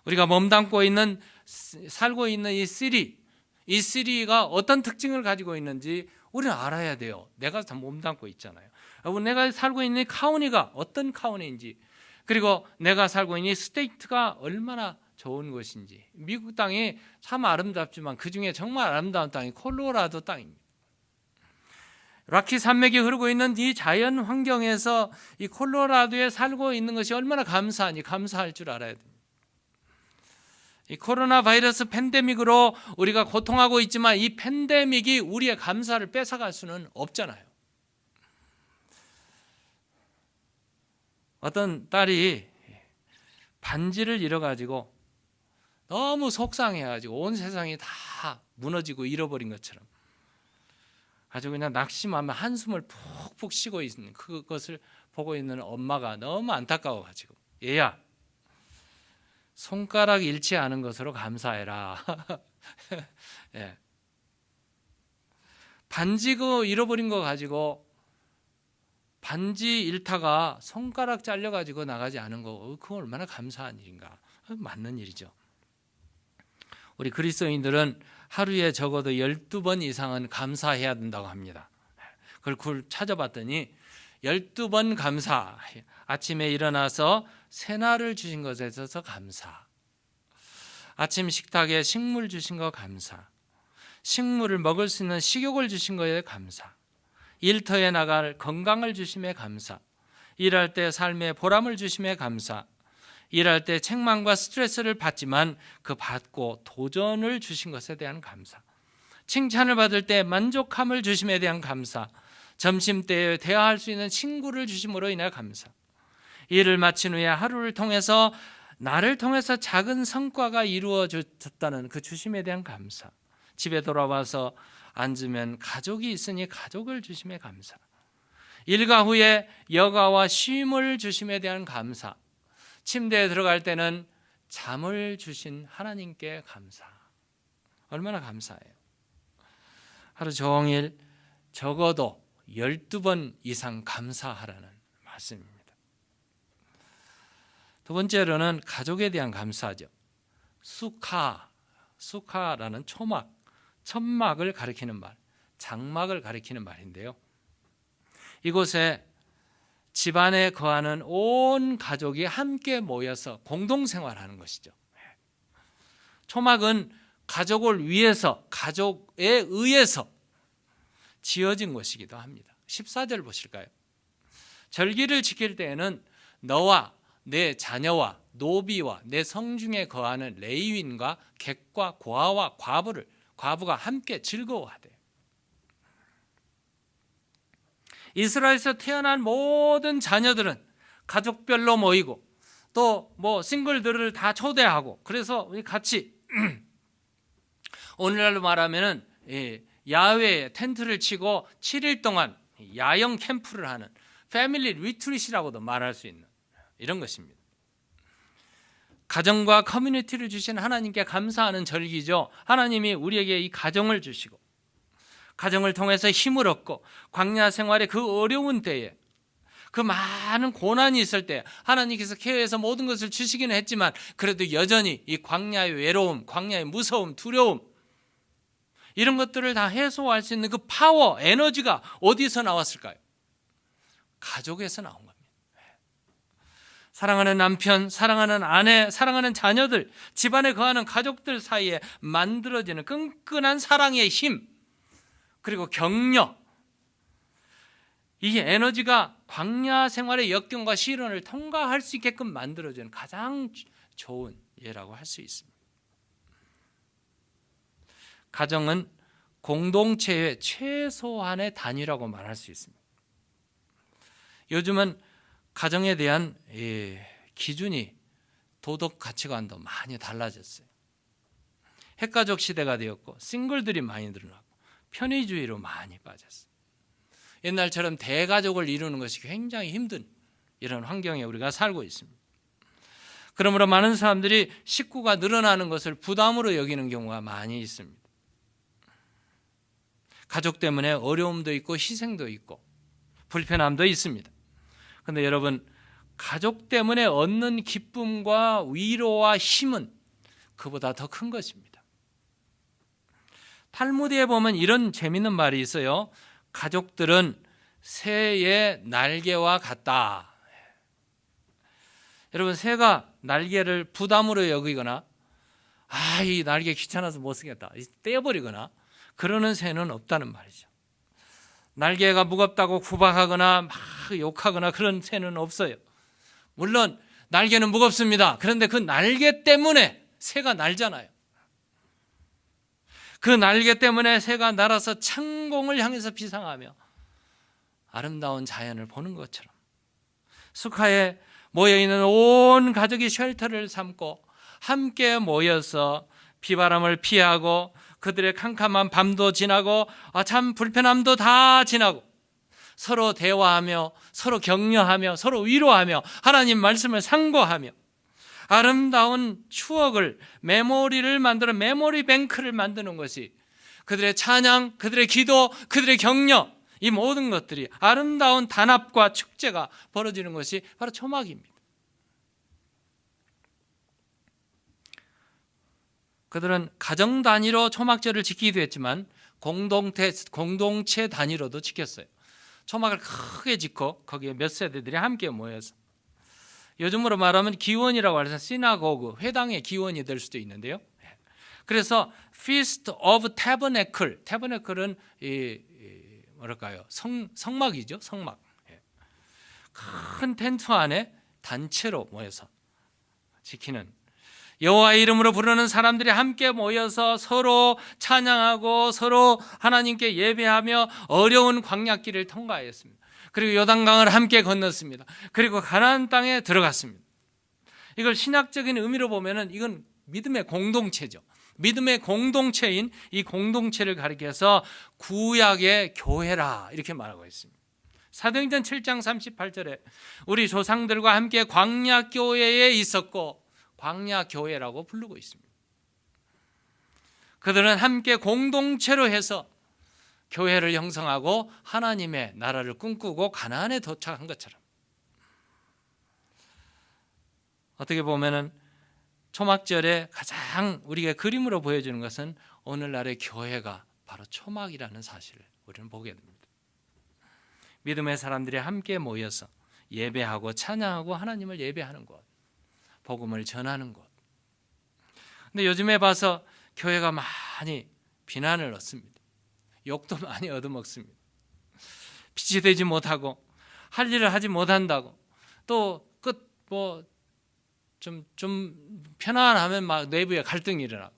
우리가 몸담고 있는 살고 있는 이 시리가 어떤 특징을 가지고 있는지 우리는 알아야 돼요. 내가 몸담고 있잖아요. 여러분, 내가 살고 있는 카운티가 어떤 카운티인지, 그리고 내가 살고 있는 스테이트가 얼마나 좋은 곳인지. 미국 땅이 참 아름답지만 그 중에 정말 아름다운 땅이 콜로라도 땅입니다. 락키 산맥이 흐르고 있는 이 자연 환경에서 이 콜로라도에 살고 있는 것이 얼마나 감사하니 감사할 줄 알아야 됩니다. 이 코로나 바이러스 팬데믹으로 우리가 고통하고 있지만 이 팬데믹이 우리의 감사를 뺏어갈 수는 없잖아요. 어떤 딸이 반지를 잃어가지고 너무 속상해가지고 온 세상이 다 무너지고 잃어버린 것처럼 아주 그냥 낙심하며 한숨을 푹푹 쉬고 있는 그것을 보고 있는 엄마가 너무 안타까워가지고 얘야, 손가락 잃지 않은 것으로 감사해라. 예. 반지 그 잃어버린 거 가지고 반지 잃다가 손가락 잘려가지고 나가지 않은 거, 그건 얼마나 감사한 일인가. 맞는 일이죠. 우리 그리스도인들은 하루에 적어도 12번 이상은 감사해야 된다고 합니다. 그걸 찾아봤더니 12번 감사. 아침에 일어나서 새날을 주신 것에 있어서 감사. 아침 식탁에 식물 주신 거 감사. 식물을 먹을 수 있는 식욕을 주신 거에 감사. 일터에 나갈 건강을 주심에 감사. 일할 때 삶의 보람을 주심에 감사. 일할 때 책망과 스트레스를 받지만 그 받고 도전을 주신 것에 대한 감사. 칭찬을 받을 때 만족함을 주심에 대한 감사. 점심때에 대화할 수 있는 친구를 주심으로 인해 감사. 일을 마친 후에 하루를 통해서 나를 통해서 작은 성과가 이루어졌다는 그 주심에 대한 감사. 집에 돌아와서 앉으면 가족이 있으니 가족을 주심에 감사. 일과 후에 여가와 쉼을 주심에 대한 감사. 침대에 들어갈 때는 잠을 주신 하나님께 감사. 얼마나 감사해요. 하루 종일 적어도 12번 이상 감사하라는 말씀입니다. 두 번째로는 가족에 대한 감사죠. 수카라는 초막, 천막을 가리키는 말, 장막을 가리키는 말인데요. 이곳에 집안에 거하는 온 가족이 함께 모여서 공동생활하는 것이죠. 초막은 가족을 위해서, 가족에 의해서 지어진 것이기도 합니다. 14절 보실까요? 절기를 지킬 때에는 너와 내 자녀와 노비와 내 성중에 거하는 레위인과 객과 고아와 과부가 함께 즐거워하되, 이스라엘에서 태어난 모든 자녀들은 가족별로 모이고 또 싱글들을 다 초대하고, 그래서 우리 같이 오늘날로 말하면은 야외에 텐트를 치고 7일 동안 야영 캠프를 하는 패밀리 리트릿이라고도 말할 수 있는 이런 것입니다. 가정과 커뮤니티를 주신 하나님께 감사하는 절기죠. 하나님이 우리에게 이 가정을 주시고 가정을 통해서 힘을 얻고 광야 생활의 그 어려운 때에, 그 많은 고난이 있을 때 하나님께서 케어해서 모든 것을 주시기는 했지만 그래도 여전히 이 광야의 외로움, 광야의 무서움, 두려움, 이런 것들을 다 해소할 수 있는 그 파워, 에너지가 어디서 나왔을까요? 가족에서 나온 겁니다. 사랑하는 남편, 사랑하는 아내, 사랑하는 자녀들, 집안에 거하는 가족들 사이에 만들어지는 끈끈한 사랑의 힘, 그리고 격려, 이 에너지가 광야 생활의 역경과 시련을 통과할 수 있게끔 만들어주는 가장 좋은 예라고 할 수 있습니다. 가정은 공동체의 최소한의 단위라고 말할 수 있습니다. 요즘은 가정에 대한 기준이, 도덕 가치관도 많이 달라졌어요. 핵가족 시대가 되었고 싱글들이 많이 늘어나고 편의주의로 많이 빠졌어요. 옛날처럼 대가족을 이루는 것이 굉장히 힘든 이런 환경에 우리가 살고 있습니다. 그러므로 많은 사람들이 식구가 늘어나는 것을 부담으로 여기는 경우가 많이 있습니다. 가족 때문에 어려움도 있고 희생도 있고 불편함도 있습니다. 그런데 여러분, 가족 때문에 얻는 기쁨과 위로와 힘은 그보다 더 큰 것입니다. 탈무드에 보면 이런 재미있는 말이 있어요. 가족들은 새의 날개와 같다. 여러분, 새가 날개를 부담으로 여기거나 이 날개 귀찮아서 못 쓰겠다 떼어버리거나 그러는 새는 없다는 말이죠. 날개가 무겁다고 구박하거나 막 욕하거나 그런 새는 없어요. 물론 날개는 무겁습니다. 그런데 그 날개 때문에 새가 날잖아요. 그 날개 때문에 새가 날아서 창공을 향해서 비상하며 아름다운 자연을 보는 것처럼 수카에 모여있는 온 가족이 쉘터를 삼고 함께 모여서 비바람을 피하고 그들의 캄캄한 밤도 지나고 참 불편함도 다 지나고 서로 대화하며 서로 격려하며 서로 위로하며 하나님 말씀을 상고하며 아름다운 추억을, 메모리를 만들어 메모리 뱅크를 만드는 것이 그들의 찬양, 그들의 기도, 그들의 격려, 이 모든 것들이 아름다운 단합과 축제가 벌어지는 것이 바로 초막입니다. 그들은 가정 단위로 초막절을 지키기도 했지만 공동체 단위로도 지켰어요. 초막을 크게 짓고 거기에 몇 세대들이 함께 모여서, 요즘으로 말하면 기원이라고 해서 시나고그, 회당의 기원이 될 수도 있는데요. 그래서 Feast of Tabernacle, Tabernacle은 뭐랄까요? 성막이죠, 성막. 큰 텐트 안에 단체로 모여서 지키는, 여호와의 이름으로 부르는 사람들이 함께 모여서 서로 찬양하고 서로 하나님께 예배하며 어려운 광야길을 통과했습니다. 그리고 요단강을 함께 건넜습니다. 그리고 가나안 땅에 들어갔습니다. 이걸 신학적인 의미로 보면은 이건 믿음의 공동체죠. 믿음의 공동체인 이 공동체를 가리켜서 구약의 교회라 이렇게 말하고 있습니다. 사도행전 7장 38절에 우리 조상들과 함께 광야 교회에 있었고 광야 교회라고 부르고 있습니다. 그들은 함께 공동체로 해서 교회를 형성하고 하나님의 나라를 꿈꾸고 가나안에 도착한 것처럼, 어떻게 보면은 초막절에 가장 우리가 그림으로 보여주는 것은 오늘날의 교회가 바로 초막이라는 사실을 우리는 보게 됩니다. 믿음의 사람들이 함께 모여서 예배하고 찬양하고 하나님을 예배하는 곳, 복음을 전하는 곳. 근데 요즘에 봐서 교회가 많이 비난을 얻습니다. 욕도 많이 얻어먹습니다. 빛이 되지 못하고 할 일을 하지 못한다고, 또 좀 편안하면 막 내부에 갈등이 일어나고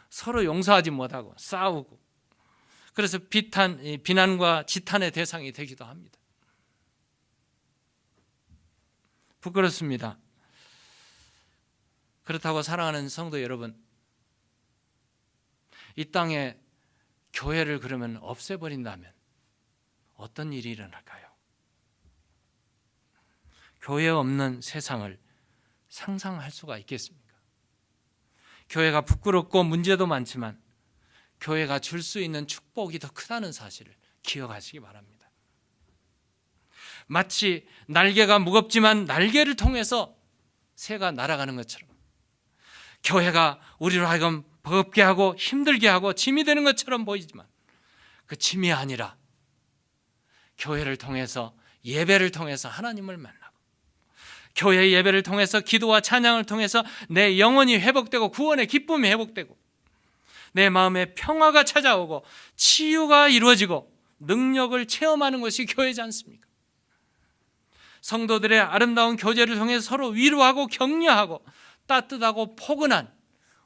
서로 용서하지 못하고 싸우고, 그래서 비난과 지탄의 대상이 되기도 합니다. 부끄럽습니다. 그렇다고 사랑하는 성도 여러분, 이 땅에 교회를 그러면 없애버린다면 어떤 일이 일어날까요? 교회 없는 세상을 상상할 수가 있겠습니까? 교회가 부끄럽고 문제도 많지만 교회가 줄 수 있는 축복이 더 크다는 사실을 기억하시기 바랍니다. 마치 날개가 무겁지만 날개를 통해서 새가 날아가는 것처럼 교회가 우리로 하여금 버겁게 하고 힘들게 하고 짐이 되는 것처럼 보이지만 그 짐이 아니라 교회를 통해서, 예배를 통해서 하나님을 만나고, 교회 예배를 통해서, 기도와 찬양을 통해서 내 영혼이 회복되고 구원의 기쁨이 회복되고 내 마음에 평화가 찾아오고 치유가 이루어지고 능력을 체험하는 것이 교회지 않습니까? 성도들의 아름다운 교제를 통해서 서로 위로하고 격려하고 따뜻하고 포근한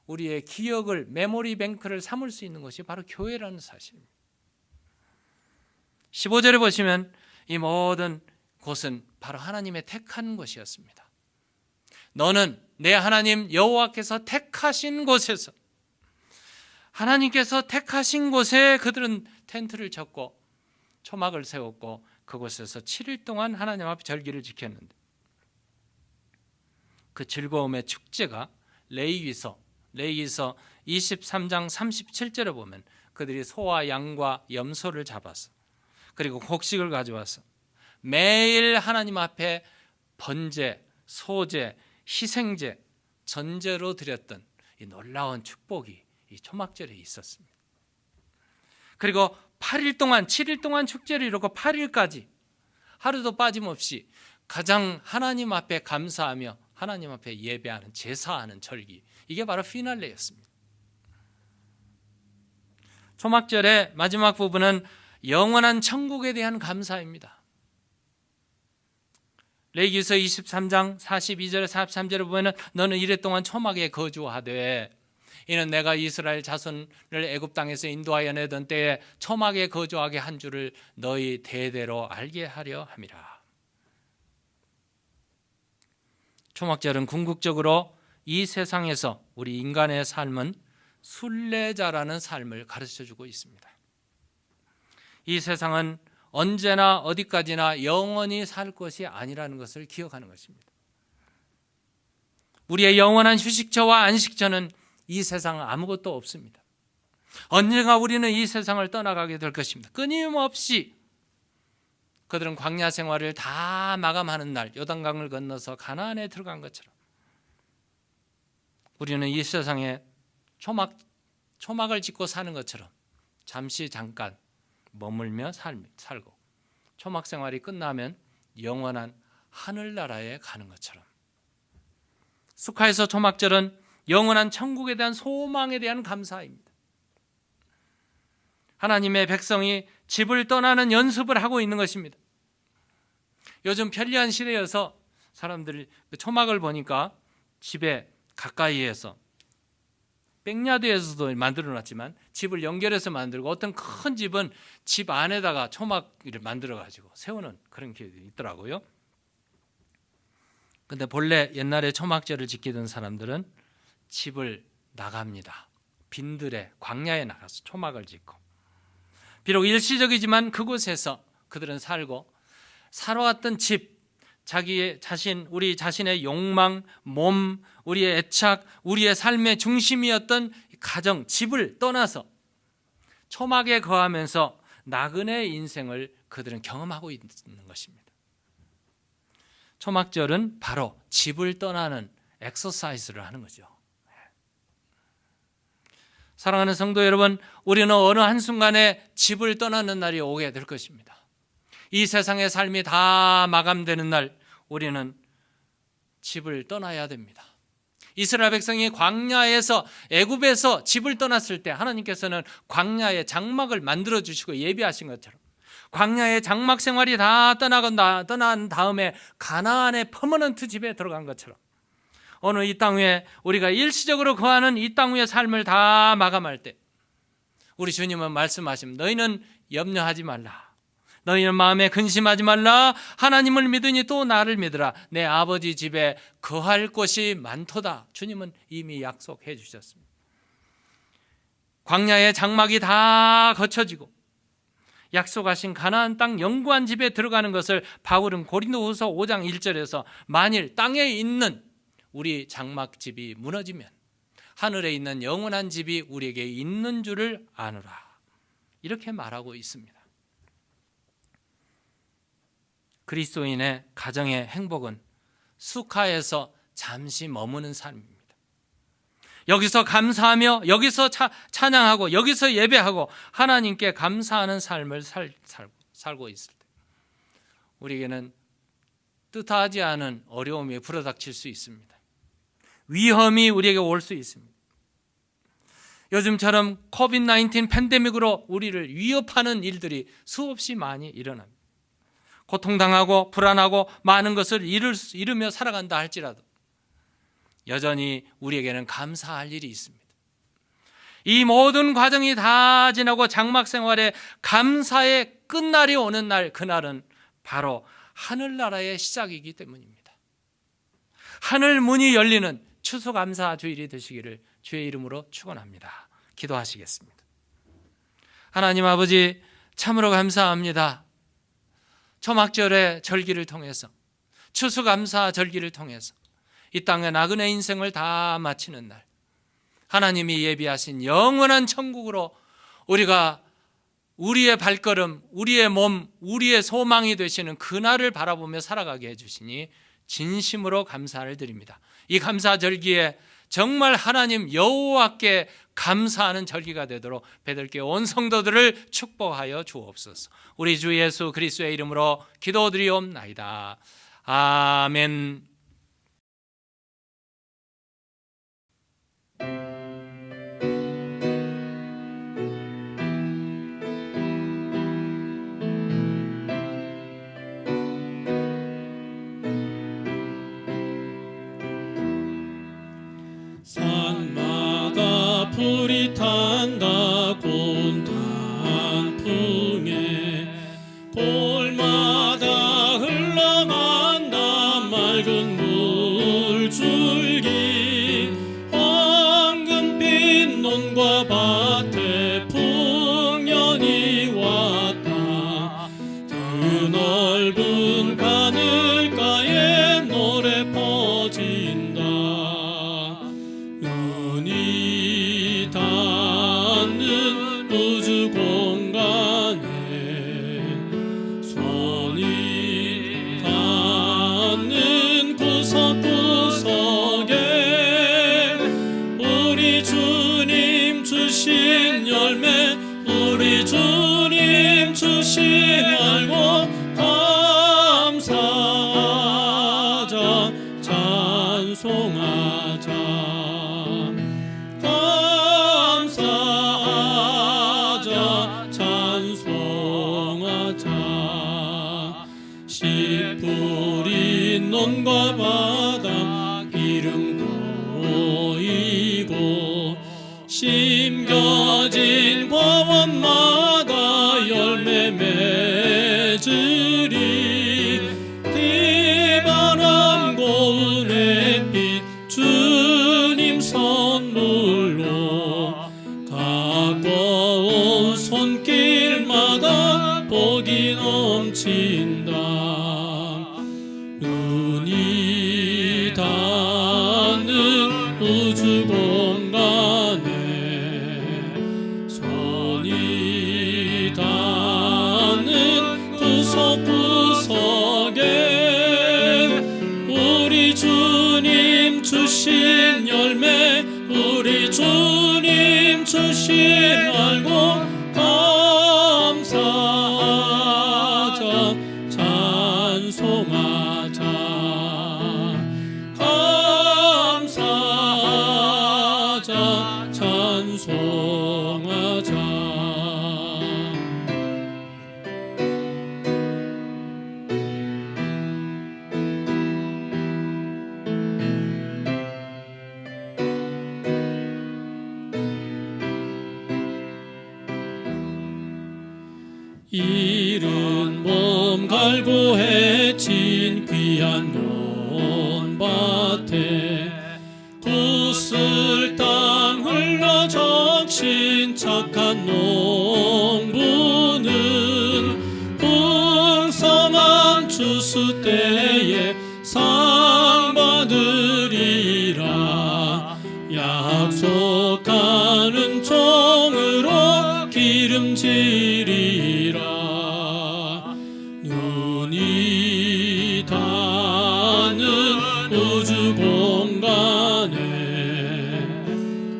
우리의 기억을, 메모리 뱅크를 삼을 수 있는 것이 바로 교회라는 사실입니다. 15절에 보시면 이 모든 곳은 바로 하나님의 택한 곳이었습니다. 너는 내 하나님 여호와께서 택하신 곳에서, 하나님께서 택하신 곳에 그들은 텐트를 쳤고 초막을 세웠고 그곳에서 7일 동안 하나님 앞에 절기를 지켰는데, 그 즐거움의 축제가 레위기서 23장 37절에 보면 그들이 소와 양과 염소를 잡아서, 그리고 곡식을 가져와서 매일 하나님 앞에 번제, 소제, 희생제, 전제로 드렸던 이 놀라운 축복이 이 초막절에 있었습니다. 그리고 8일 동안, 7일 동안 축제를 이루고 8일까지 하루도 빠짐없이 가장 하나님 앞에 감사하며 하나님 앞에 예배하는, 제사하는 절기, 이게 바로 피날레였습니다. 초막절의 마지막 부분은 영원한 천국에 대한 감사입니다. 레위기서 23장 42절에 43절에 보면 너는 이래 동안 초막에 거주하되 이는 내가 이스라엘 자손을 애굽 땅에서 인도하여 내던 때에 초막에 거주하게 한 줄을 너희 대대로 알게 하려 함이라. 초막절은 궁극적으로 이 세상에서 우리 인간의 삶은 순례자라는 삶을 가르쳐주고 있습니다. 이 세상은 언제나 어디까지나 영원히 살 것이 아니라는 것을 기억하는 것입니다. 우리의 영원한 휴식처와 안식처는 이 세상은 아무것도 없습니다. 언젠가 우리는 이 세상을 떠나가게 될 것입니다. 끊임없이 그들은 광야 생활을 다 마감하는 날 요단강을 건너서 가나안에 들어간 것처럼 우리는 이 세상에 초막을 짓고 사는 것처럼 잠깐 머물며 살고 초막 생활이 끝나면 영원한 하늘나라에 가는 것처럼, 수카에서 초막절은 영원한 천국에 대한 소망에 대한 감사입니다. 하나님의 백성이 집을 떠나는 연습을 하고 있는 것입니다. 요즘 편리한 시대여서 사람들이 초막을 보니까 집에 가까이에서 백야드에서도 만들어놨지만 집을 연결해서 만들고, 어떤 큰 집은 집 안에다가 초막을 만들어가지고 세우는 그런 게 있더라고요. 근데 본래 옛날에 초막절을 지키던 사람들은 집을 나갑니다. 빈들에 광야에 나가서 초막을 짓고, 비록 일시적이지만 그곳에서 그들은 살고, 살아왔던 집, 우리 자신의 욕망, 몸, 우리의 애착, 우리의 삶의 중심이었던 가정, 집을 떠나서 초막에 거하면서 나그네 인생을 그들은 경험하고 있는 것입니다. 초막절은 바로 집을 떠나는 엑서사이즈를 하는 거죠. 사랑하는 성도 여러분, 우리는 어느 한순간에 집을 떠나는 날이 오게 될 것입니다. 이 세상의 삶이 다 마감되는 날 우리는 집을 떠나야 됩니다. 이스라엘 백성이 광야에서 애굽에서 집을 떠났을 때 하나님께서는 광야에 장막을 만들어 주시고 예비하신 것처럼 광야의 장막 생활이 다 떠난 다음에 가나안의 퍼머넌트 집에 들어간 것처럼 어느 이 땅 위에 우리가 일시적으로 거하는 이 땅 위의 삶을 다 마감할 때 우리 주님은 말씀하십니다. 너희는 염려하지 말라. 너희는 마음에 근심하지 말라. 하나님을 믿으니 또 나를 믿으라. 내 아버지 집에 거할 곳이 많도다. 주님은 이미 약속해 주셨습니다. 광야의 장막이 다 거쳐지고 약속하신 가나안 땅 영구한 집에 들어가는 것을 바울은 고린도후서 5장 1절에서 만일 땅에 있는 우리 장막집이 무너지면 하늘에 있는 영원한 집이 우리에게 있는 줄을 아노라. 이렇게 말하고 있습니다. 그리스도인의 가정의 행복은 수카에서 잠시 머무는 삶입니다. 여기서 감사하며 여기서 찬양하고 여기서 예배하고 하나님께 감사하는 삶을 살고 있을 때 우리에게는 뜻하지 않은 어려움이 불어닥칠 수 있습니다. 위험이 우리에게 올 수 있습니다. 요즘처럼 코비드-19 팬데믹으로 우리를 위협하는 일들이 수없이 많이 일어납니다. 고통당하고 불안하고 많은 것을 잃으며 살아간다 할지라도 여전히 우리에게는 감사할 일이 있습니다. 이 모든 과정이 다 지나고 장막 생활의 감사의 끝날이 오는 날, 그날은 바로 하늘나라의 시작이기 때문입니다. 하늘 문이 열리는 추수감사 주일이 되시기를 주의 이름으로 축원합니다. 기도하시겠습니다. 하나님 아버지, 참으로 감사합니다. 초막절의 절기를 통해서, 추수감사 절기를 통해서 이 땅의 나그네 인생을 다 마치는 날, 하나님이 예비하신 영원한 천국으로 우리가 우리의 발걸음, 우리의 몸, 우리의 소망이 되시는 그날을 바라보며 살아가게 해주시니 진심으로 감사를 드립니다. 이 감사 절기에 정말 하나님 여호와께 감사하는 절기가 되도록 배들께 온 성도들을 축복하여 주옵소서. 우리 주 예수 그리스도의 이름으로 기도드리옵나이다. 아멘. 산마다 불이 탄다 곤탄풍에 골마다 흘러간다 맑은 물줄기 황금빛 논과 밭에 풍년이 왔다 드넓은 가늘가에 노래 퍼진다 눈이 닿는 우주 공간에 손이 닿는 구석구석에 우리 주님 주신 열매 우리 주님 주신 알고 감사하자 찬송하자 감사하자 찬송하자 씨 뿌린 논과 바다 이름 보이고 심겨진 과원마다 열매 맺으리 비바람 고운 햇빛 주님 선물로 가까운 손길마다 복이 넘친다 눈이 닿는 우주 공간에 손이 닿는 구석구석에 우리 주님 주신 열매 우리 주님 주신 알고 감사하자 찬송하자 감사하자 찬송하자 이른 몸 갈고 해친 귀한 논밭에 구슬 땅 흘러 적신 착한 농부는 풍성한 추수 때에 상 받으리라 약속하는 종으로 기름지리라 눈이 닿는 우주 공간에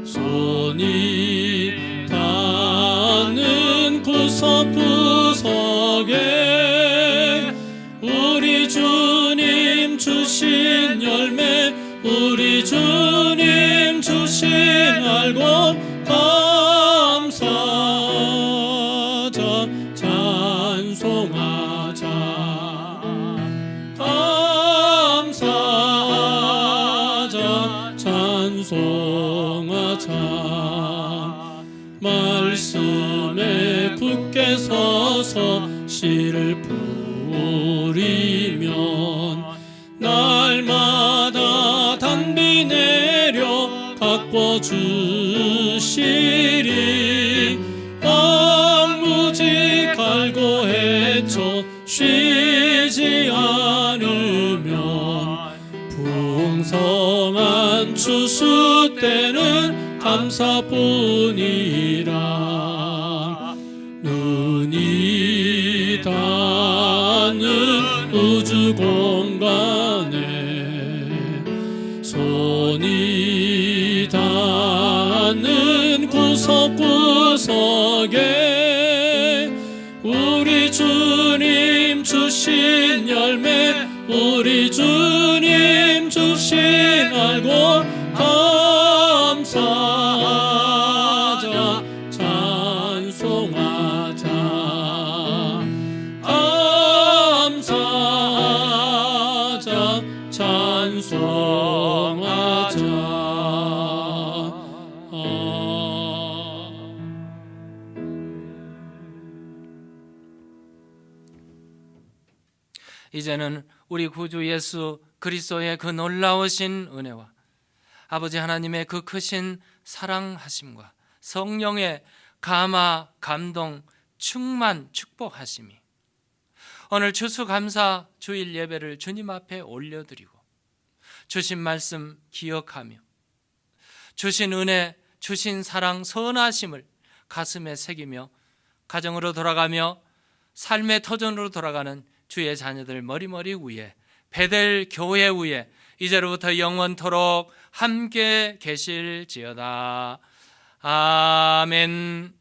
손이 닿는 구석구석에 우리 주님 주신 열매 우리 주님 주신 알고 감사하자 찬송하자 감사하자 찬송하자 말씀에 굳게 서서 씨를 뿌리면 날마다 단비 내려 가꿔주시리 왕무지 갈고 헤쳐 쉬지 않으면 풍성한 추수 때는 감사뿐이라 눈이 닿는 우주 공간에 손이 닿는 구석구석에 우리 주님 주신 열매 우리 주님 주신 알고 감사하자 찬송하자 감사하자 찬송하자 이제는 우리 구주 예수 그리스도의 그 놀라우신 은혜와 아버지 하나님의 그 크신 사랑하심과 성령의 감화, 감동, 충만, 축복하심이 오늘 추수감사 주일 예배를 주님 앞에 올려드리고 주신 말씀 기억하며 주신 은혜, 주신 사랑, 선하심을 가슴에 새기며 가정으로 돌아가며 삶의 터전으로 돌아가는 주의 자녀들 머리머리 위에 베델 교회 위에 이제로부터 영원토록 함께 계실지어다. 아멘.